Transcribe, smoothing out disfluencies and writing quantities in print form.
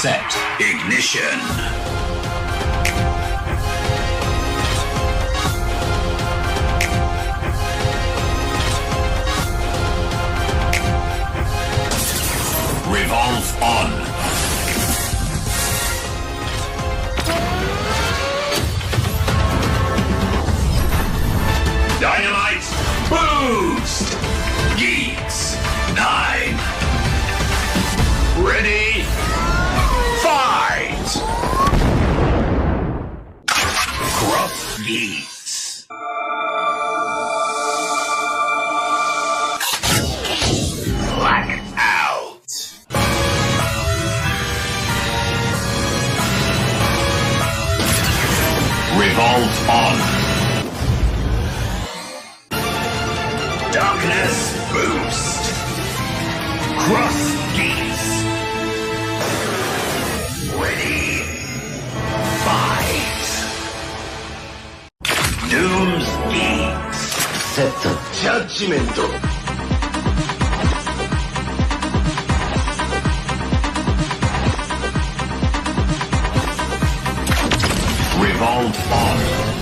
Set. Ignition. Revolve on. Dynamite boost. Geats 9. Ready. Fight. Cross Geats. Black out. Revolve on. Darkness boost. Cross Geats. Ready. Fight. Doom's Geats. Set the judgment. Revolve on.